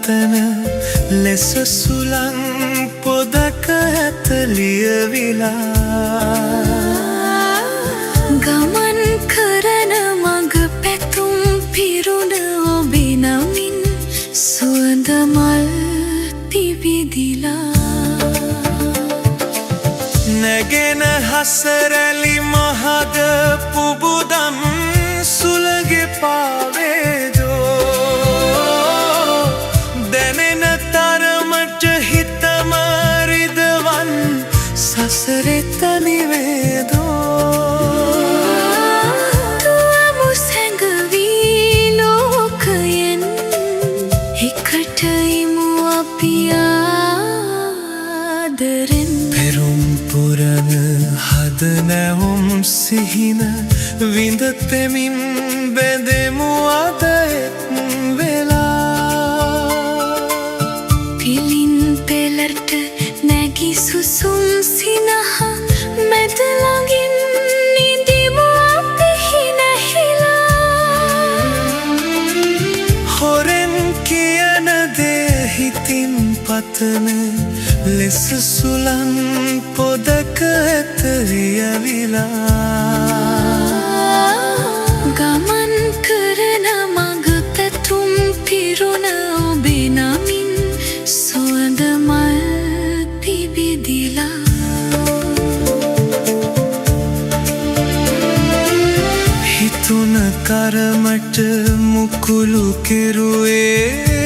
පතන ලෙස සුළං පොදක ඇත ලියවිලා ගමන් කරන මඟ පැතුම් පිරුණ ඔබේ නමින් සුවඳ මල් පිබිදිලා නැගෙන හසරැලි මහද පුබුදම් සුළගේ පාවේදෝ දැනෙන තරමට හිතම රිදවන් සසරෙ තනිවේදෝ තුවමු සැඟවී ලෝකයෙන් එකට ඉමු අපි ආදරෙන් පෙරුම් පුරන හද නැවුම් සිහින විඳ තෙමින් බැඳෙමු අද එක් වෙලා පිලින් පෙළට නැගි සුසුම් සිනහ මැද ළඟින් නිදිමු අපි හිනහිලා හොරෙන් කියන දේ හිතින් පතන ලෙස සුළං පොදක ඇත ලියවිලා ගමන් කරන මඟ පැතුම් පිරුණ ඔබේ නමින් සුවඳ මල් පිබිදිලා හිතුන කරමට මුකුළු කෙරුවේ